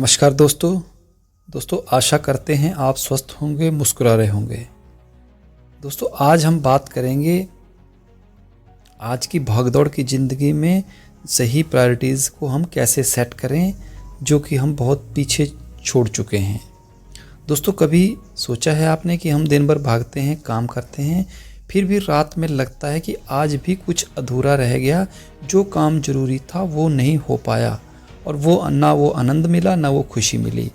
नमस्कार दोस्तों आशा करते हैं आप स्वस्थ होंगे, मुस्कुरा रहे होंगे। दोस्तों आज हम बात करेंगे आज की भागदौड़ की ज़िंदगी में सही प्रायोरिटीज़ को हम कैसे सेट करें, जो कि हम बहुत पीछे छोड़ चुके हैं। दोस्तों कभी सोचा है आपने कि हम दिन भर भागते हैं, काम करते हैं, फिर भी रात में लगता है कि आज भी कुछ अधूरा रह गया, जो काम ज़रूरी था वो नहीं हो पाया और वो आनंद मिला ना वो खुशी मिली।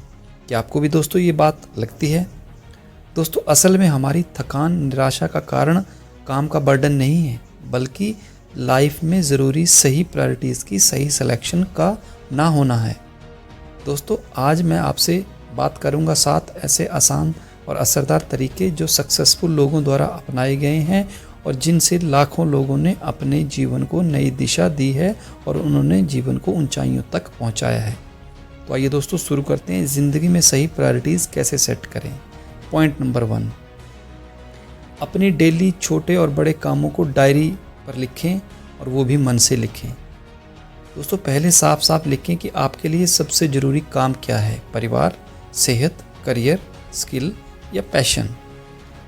क्या आपको भी दोस्तों ये बात लगती है? दोस्तों असल में हमारी थकान, निराशा का कारण काम का बर्डन नहीं है, बल्कि लाइफ में ज़रूरी सही प्रायोरिटीज़ की सही सिलेक्शन का ना होना है। दोस्तों आज मैं आपसे बात करूंगा 7 ऐसे आसान और असरदार तरीके जो सक्सेसफुल लोगों द्वारा अपनाए गए हैं और जिनसे लाखों लोगों ने अपने जीवन को नई दिशा दी है और उन्होंने जीवन को ऊंचाइयों तक पहुंचाया है। तो आइए दोस्तों शुरू करते हैं, ज़िंदगी में सही प्रायोरिटीज़ कैसे सेट करें। पॉइंट नंबर 1, अपनी डेली छोटे और बड़े कामों को डायरी पर लिखें और वो भी मन से लिखें। दोस्तों पहले साफ साफ लिखें कि आपके लिए सबसे ज़रूरी काम क्या है, परिवार, सेहत, करियर, स्किल या पैशन।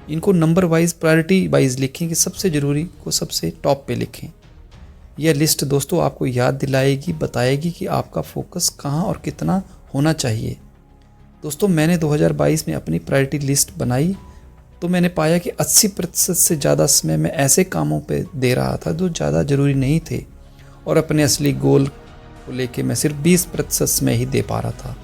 इनको नंबर वाइज, प्रायोरिटी वाइज लिखें कि सबसे ज़रूरी को सबसे टॉप पे लिखें। यह लिस्ट दोस्तों आपको याद दिलाएगी, बताएगी कि आपका फोकस कहाँ और कितना होना चाहिए। दोस्तों मैंने 2022 में अपनी प्रायोरिटी लिस्ट बनाई तो मैंने पाया कि 80% से ज़्यादा समय मैं ऐसे कामों पे दे रहा था जो ज़्यादा ज़रूरी नहीं थे और अपने असली गोल को लेके मैं सिर्फ 20% समय ही दे पा रहा था।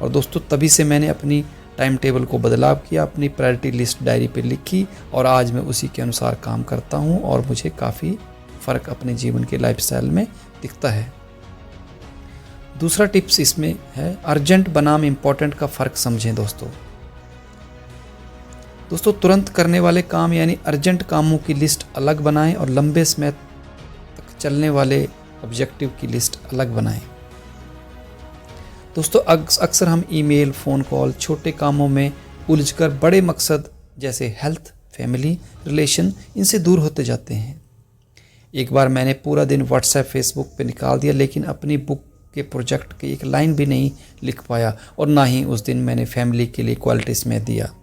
और दोस्तों तभी से मैंने अपनी टाइम टेबल को बदलाव किया, अपनी प्रायोरिटी लिस्ट डायरी पे लिखी और आज मैं उसी के अनुसार काम करता हूँ और मुझे काफ़ी फ़र्क अपने जीवन के लाइफस्टाइल में दिखता है। दूसरा टिप्स इसमें है, अर्जेंट बनाम इम्पोर्टेंट का फ़र्क समझें। दोस्तों तुरंत करने वाले काम यानी अर्जेंट कामों की लिस्ट अलग बनाएं और लंबे समय तक चलने वाले ऑब्जेक्टिव की लिस्ट अलग बनाएं। दोस्तों अक्सर हम ईमेल, फ़ोन कॉल, छोटे कामों में उलझकर बड़े मकसद जैसे हेल्थ, फैमिली, रिलेशन इनसे दूर होते जाते हैं। एक बार मैंने पूरा दिन व्हाट्सएप, फेसबुक पे निकाल दिया, लेकिन अपनी बुक के प्रोजेक्ट की एक लाइन भी नहीं लिख पाया और ना ही उस दिन मैंने फैमिली के लिए क्वालिटी समय दिया।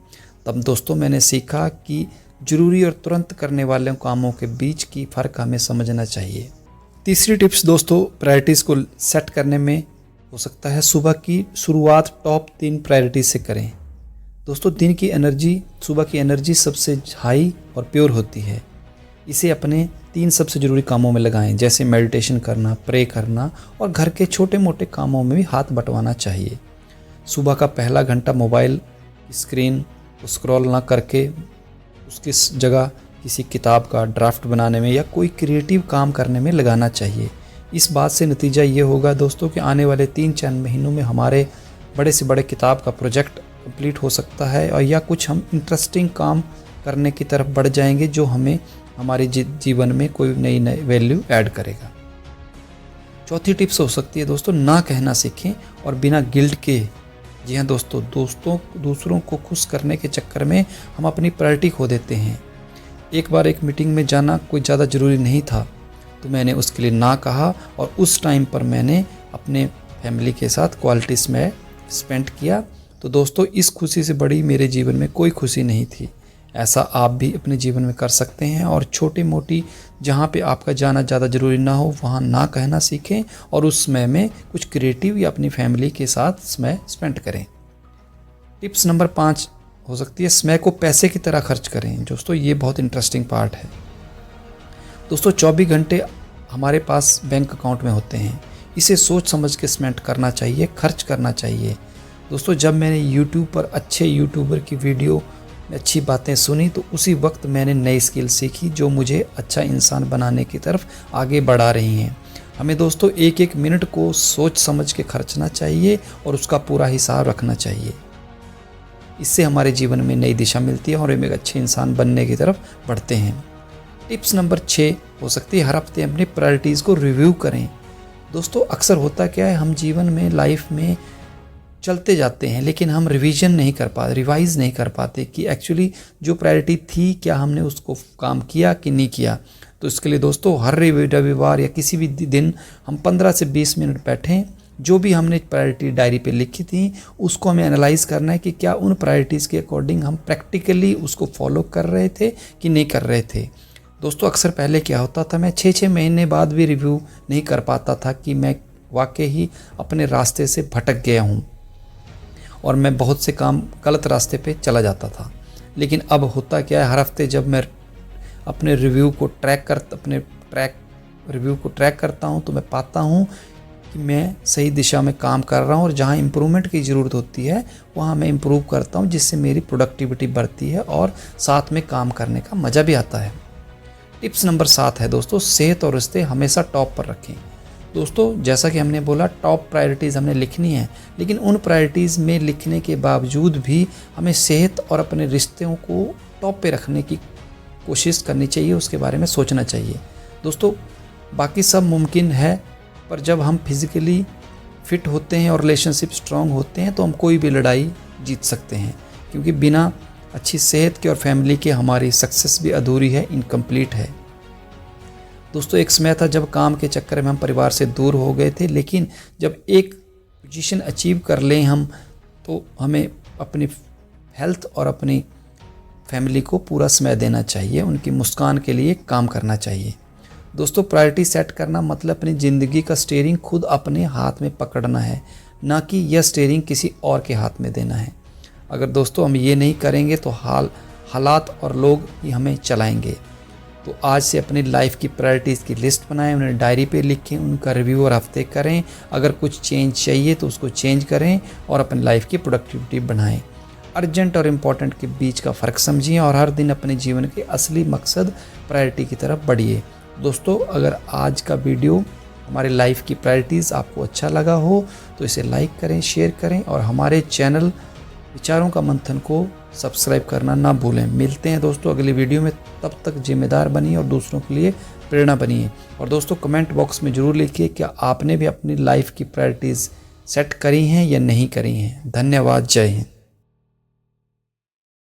तब दोस्तों मैंने सीखा कि ज़रूरी और तुरंत करने वाले कामों के बीच की फ़र्क हमें समझना चाहिए। तीसरी टिप्स दोस्तों प्रायोरिटीज़ को सेट करने में हो सकता है, सुबह की शुरुआत टॉप 3 प्रायोरिटी से करें। दोस्तों सुबह की एनर्जी सबसे हाई और प्योर होती है। इसे अपने 3 सबसे ज़रूरी कामों में लगाएं, जैसे मेडिटेशन करना, प्रे करना और घर के छोटे मोटे कामों में भी हाथ बंटवाना चाहिए। सुबह का पहला घंटा मोबाइल स्क्रीन को स्क्रॉल ना करके उसकी जगह किसी किताब का ड्राफ्ट बनाने में या कोई क्रिएटिव काम करने में लगाना चाहिए। इस बात से नतीजा ये होगा दोस्तों कि आने वाले 3-4 महीनों में हमारे बड़े से बड़े किताब का प्रोजेक्ट कंप्लीट हो सकता है और या कुछ हम इंटरेस्टिंग काम करने की तरफ बढ़ जाएंगे जो हमें हमारे जीवन में कोई नई वैल्यू ऐड करेगा। चौथी टिप्स हो सकती है दोस्तों, ना कहना सीखें और बिना गिल्ट के। जी हाँ दोस्तों, दूसरों को खुश करने के चक्कर में हम अपनी प्रायोरिटी खो देते हैं। एक बार एक मीटिंग में जाना कोई ज़्यादा ज़रूरी नहीं था तो मैंने उसके लिए ना कहा और उस टाइम पर मैंने अपने फैमिली के साथ क्वालिटी समय स्पेंड किया। तो दोस्तों इस खुशी से बड़ी मेरे जीवन में कोई खुशी नहीं थी। ऐसा आप भी अपने जीवन में कर सकते हैं और छोटी मोटी जहाँ पे आपका जाना ज़्यादा ज़रूरी ना हो वहाँ ना कहना सीखें और उस समय में कुछ क्रिएटिव या अपनी फैमिली के साथ समय स्पेंड करें। टिप्स नंबर 5 हो सकती है, समय को पैसे की तरह खर्च करें। दोस्तों ये बहुत इंटरेस्टिंग पार्ट है। दोस्तों 24 घंटे हमारे पास बैंक अकाउंट में होते हैं, इसे सोच समझ के स्पेंड करना चाहिए, खर्च करना चाहिए। दोस्तों जब मैंने यूट्यूब पर अच्छे यूट्यूबर की वीडियो में अच्छी बातें सुनी तो उसी वक्त मैंने नई स्किल सीखी जो मुझे अच्छा इंसान बनाने की तरफ आगे बढ़ा रही हैं। हमें दोस्तों एक एक मिनट को सोच समझ के खर्चना चाहिए और उसका पूरा हिसाब रखना चाहिए। इससे हमारे जीवन में नई दिशा मिलती है और हम एक अच्छे इंसान बनने की तरफ बढ़ते हैं। टिप्स नंबर 6 हो सकती है, हर हफ्ते अपनी प्रायोरिटीज़ को रिव्यू करें। दोस्तों अक्सर होता क्या है, हम जीवन में लाइफ में चलते जाते हैं लेकिन हम रिवाइज़ नहीं कर पाते कि एक्चुअली जो प्रायोरिटी थी क्या हमने उसको काम किया कि नहीं किया। तो इसके लिए दोस्तों हर रविवार या किसी भी दिन हम 15 से 20 मिनट बैठें, जो भी हमने प्रायोरिटी डायरी पे लिखी थी उसको हमें एनालाइज करना है कि क्या उन प्रायोरिटीज़ के अकॉर्डिंग हम प्रैक्टिकली उसको फॉलो कर रहे थे कि नहीं कर रहे थे। दोस्तों अक्सर पहले क्या होता था, मैं 6-6 महीने बाद भी रिव्यू नहीं कर पाता था कि मैं वाकई ही अपने रास्ते से भटक गया हूँ और मैं बहुत से काम गलत रास्ते पे चला जाता था। लेकिन अब होता क्या है, हर हफ्ते जब मैं अपने रिव्यू को ट्रैक करता हूँ तो मैं पाता हूँ कि मैं सही दिशा में काम कर रहा हूँ और जहाँ इम्प्रूवमेंट की ज़रूरत होती है वहाँ मैं इम्प्रूव करता हूँ, जिससे मेरी प्रोडक्टिविटी बढ़ती है और साथ में काम करने का मज़ा भी आता है। टिप्स नंबर 7 है दोस्तों, सेहत और रिश्ते हमेशा टॉप पर रखें। दोस्तों जैसा कि हमने बोला, टॉप प्रायोरिटीज़ हमने लिखनी है, लेकिन उन प्रायोरिटीज़ में लिखने के बावजूद भी हमें सेहत और अपने रिश्तों को टॉप पे रखने की कोशिश करनी चाहिए, उसके बारे में सोचना चाहिए। दोस्तों बाकी सब मुमकिन है, पर जब हम फिज़िकली फिट होते हैं और रिलेशनशिप स्ट्रांग होते हैं तो हम कोई भी लड़ाई जीत सकते हैं, क्योंकि बिना अच्छी सेहत के और फैमिली के हमारी सक्सेस भी अधूरी है, इनकम्प्लीट है। दोस्तों एक समय था जब काम के चक्कर में हम परिवार से दूर हो गए थे, लेकिन जब एक पोजीशन अचीव कर लें हम, तो हमें अपनी हेल्थ और अपनी फैमिली को पूरा समय देना चाहिए, उनकी मुस्कान के लिए काम करना चाहिए। दोस्तों प्रायोरिटी सेट करना मतलब अपनी ज़िंदगी का स्टीयरिंग खुद अपने हाथ में पकड़ना है, ना कि यह स्टीयरिंग किसी और के हाथ में देना है। अगर दोस्तों हम ये नहीं करेंगे तो हालात और लोग ही हमें चलाएंगे। तो आज से अपनी लाइफ की प्रायोरिटीज़ की लिस्ट बनाएं, उन्हें डायरी पे लिखें, उनका रिव्यू हर हफ्ते करें। अगर कुछ चेंज चाहिए तो उसको चेंज करें और अपनी लाइफ की प्रोडक्टिविटी बढ़ाएं। अर्जेंट और इम्पॉर्टेंट के बीच का फ़र्क समझिए और हर दिन अपने जीवन के असली मकसद प्रायोरिटी की तरफ बढ़िए। दोस्तों अगर आज का वीडियो हमारे लाइफ की प्रायोरिटीज़ आपको अच्छा लगा हो तो इसे लाइक करें, शेयर करें और हमारे चैनल विचारों का मंथन को सब्सक्राइब करना ना भूलें। मिलते हैं दोस्तों अगली वीडियो में, तब तक जिम्मेदार बनिए और दूसरों के लिए प्रेरणा बनिए। और दोस्तों कमेंट बॉक्स में ज़रूर लिखिए क्या आपने भी अपनी लाइफ की प्रायोरिटीज़ सेट करी हैं या नहीं करी हैं। धन्यवाद, जय हिंद।